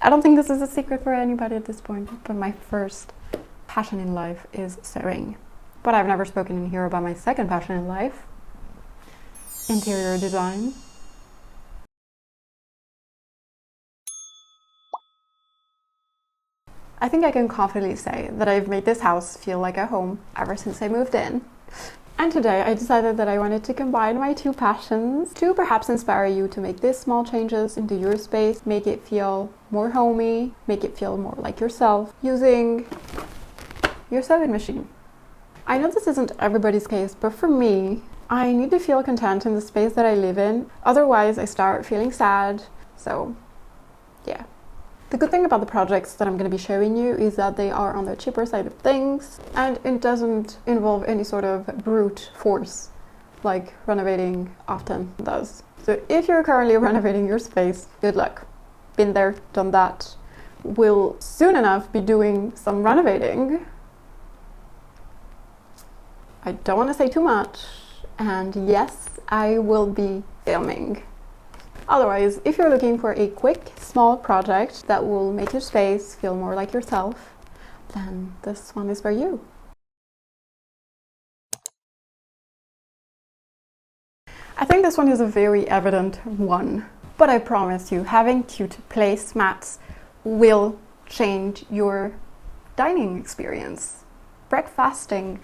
I don't think this is a secret for anybody at this point, but my first passion in life is sewing. But I've never spoken in here about my second passion in life, interior design. I think I can confidently say that I've made this house feel like a home ever since I moved in. And today I decided that I wanted to combine my two passions to perhaps inspire you to make these small changes into your space, make it feel more homey, make it feel more like yourself, using your sewing machine. I know this isn't everybody's case, but for me, I need to feel content in the space that I live in. Otherwise, I start feeling sad. So, yeah. The good thing about the projects that I'm going to be showing you is that they are on the cheaper side of things, and it doesn't involve any sort of brute force like renovating often does. So if you're currently renovating your space, good luck. Been there, done that. Will soon enough be doing some renovating. I don't want to say too much, and yes, I will be filming. Otherwise, if you're looking for a quick, small project that will make your space feel more like yourself, then this one is for you. I think this one is a very evident one, but I promise you, having cute placemats will change your dining experience, breakfasting,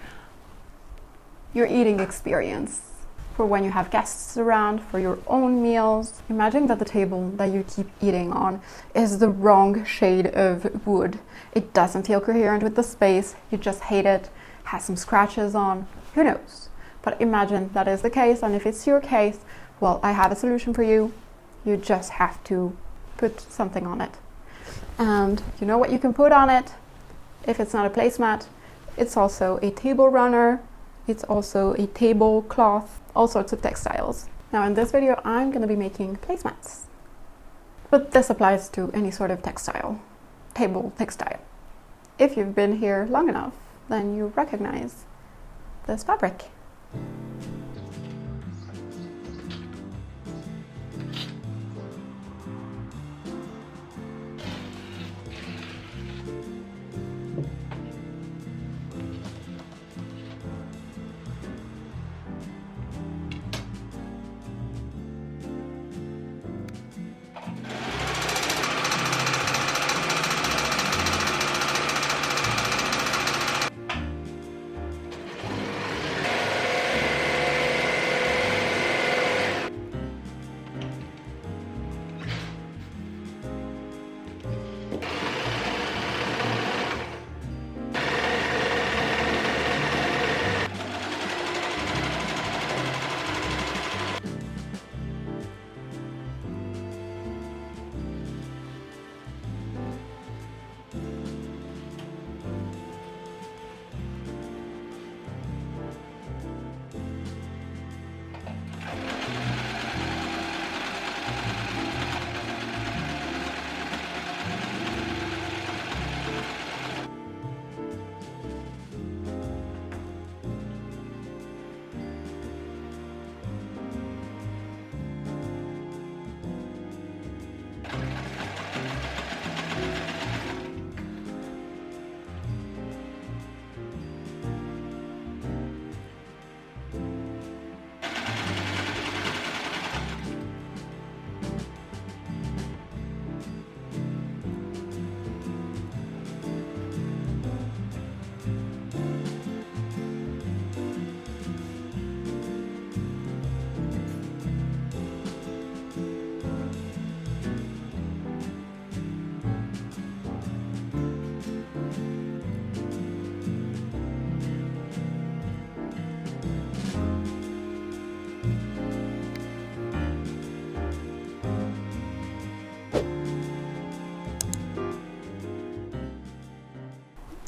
your eating experience. For when you have guests around, for your own meals. Imagine that the table that you keep eating on is the wrong shade of wood. It doesn't feel coherent with the space, you just hate it, has some scratches on, who knows? But imagine that is the case, and if it's your case, well, I have a solution for you. You just have to put something on it. And you know what you can put on it? If it's not a placemat, it's also a table runner, it's also a tablecloth, all sorts of textiles. Now in this video I'm going to be making placemats. But this applies to any sort of textile, table textile. If you've been here long enough, then you recognize this fabric.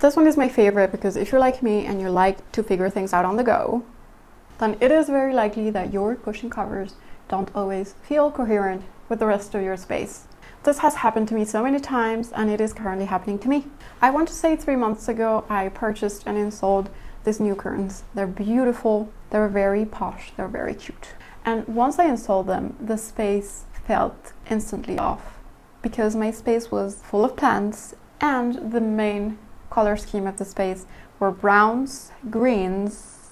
This one is my favorite because if you're like me and you like to figure things out on the go, then it is very likely that your cushion covers don't always feel coherent with the rest of your space. This has happened to me so many times, and it is currently happening to me. I want to say 3 months ago, I purchased and installed these new curtains. They're beautiful, they're very posh, they're very cute. And once I installed them, the space felt instantly off. because my space was full of plants and the main color scheme of the space were browns, greens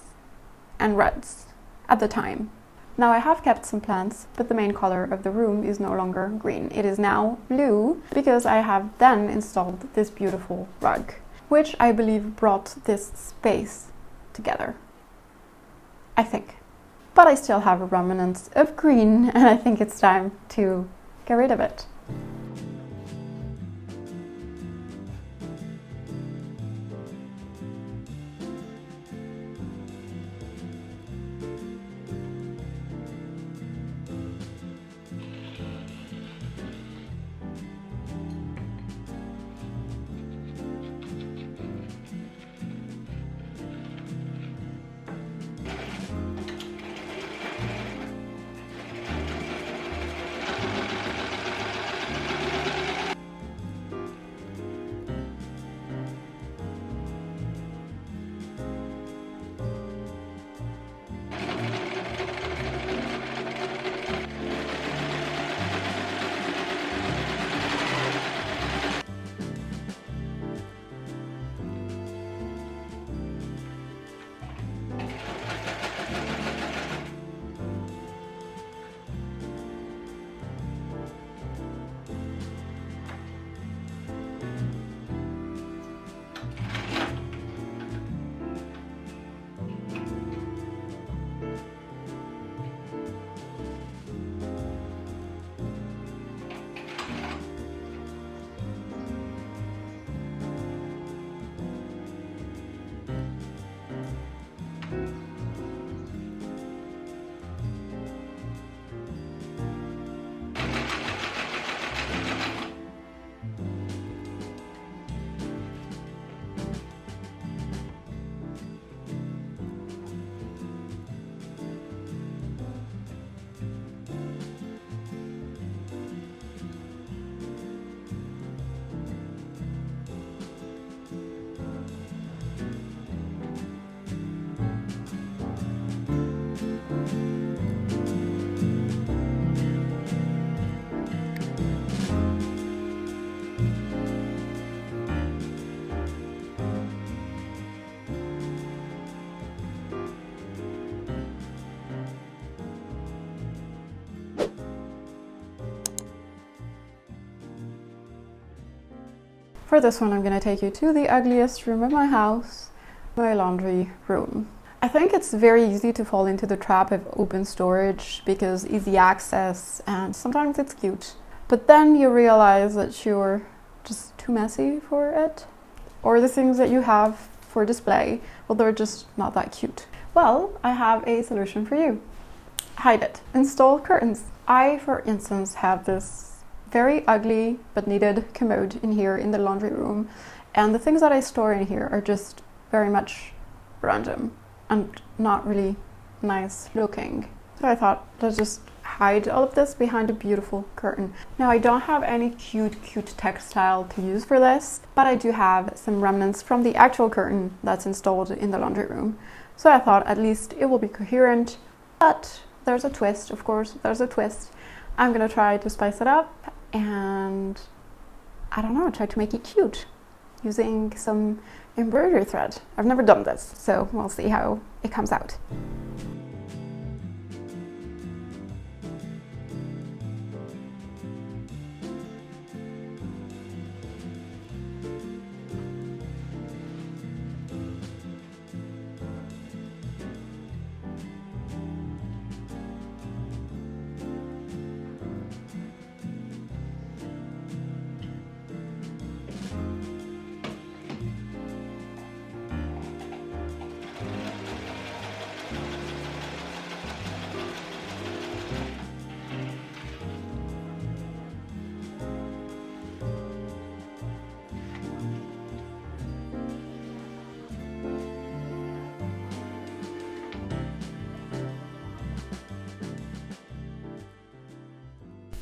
and reds at the time. Now I have kept some plants, but the main color of the room is no longer green. It is now blue because I have then installed this beautiful rug, which I believe brought this space together, I think. But I still have a remnant of green and I think it's time to get rid of it. For this one, I'm going to take you to the ugliest room of my house, my laundry room. I think it's very easy to fall into the trap of open storage because easy access and sometimes it's cute. But then you realize that you're just too messy for it, or the things that you have for display, well, they're just not that cute. Well, I have a solution for you. Hide it. Install curtains. I, for instance, have this very ugly but needed commode in here in the laundry room, and the things that I store in here are just very much random and not really nice looking. So I thought, let's just hide all of this behind a beautiful curtain. Now I don't have any cute textile to use for this, but I do have some remnants from the actual curtain that's installed in the laundry room. So I thought at least it will be coherent, but there's a twist, of course, there's a twist. I'm gonna try to spice it up and, I don't know, try to make it cute using some embroidery thread. I've never done this, so we'll see how it comes out.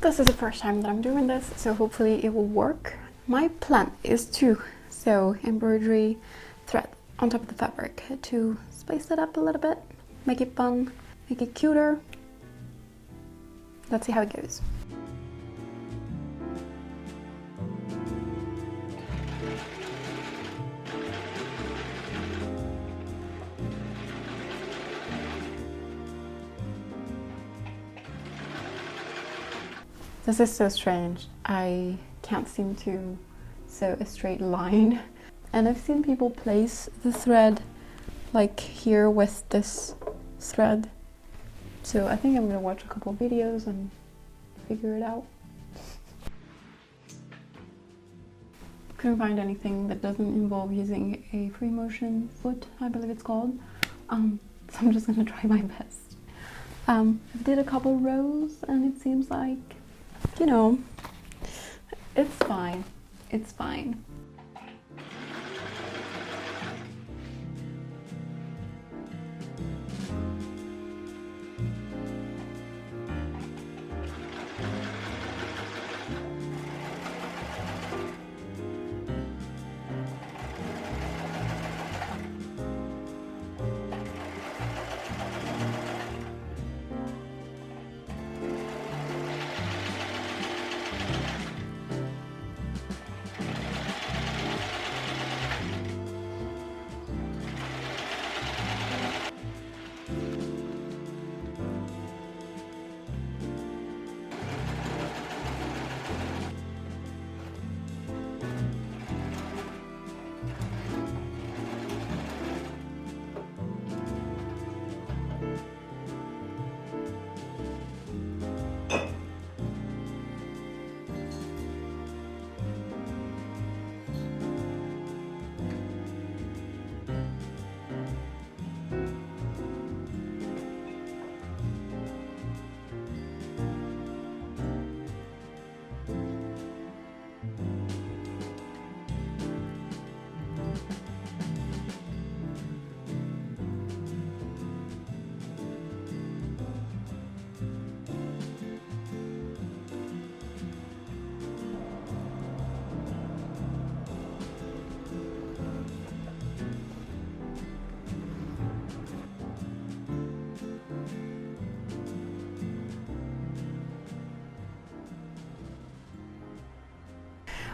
This is the first time that I'm doing this, so hopefully it will work. My plan is to sew embroidery thread on top of the fabric to spice it up a little bit, make it fun, make it cuter. Let's see how it goes. This is so strange. I can't seem to sew a straight line. And I've seen people place the thread like here with this thread. So I think I'm gonna watch a couple of videos and figure it out. Couldn't find anything that doesn't involve using a free motion foot, I believe it's called. So I'm just gonna try my best. I did a couple rows and it seems like, you know, it's fine. It's fine.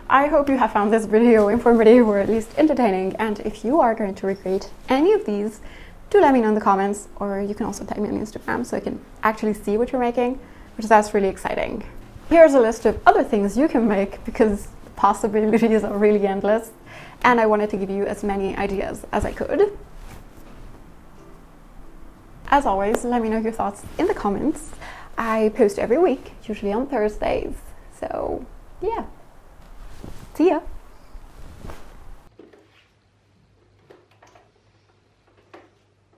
I hope you have found this video informative or at least entertaining, and if you are going to recreate any of these, do let me know in the comments, or you can also tag me on Instagram so I can actually see what you're making, which that's really exciting. Here's a list of other things you can make because the possibilities are really endless, and I wanted to give you as many ideas as I could. As always, let me know your thoughts in the comments. I post every week, usually on Thursdays, so yeah. See ya!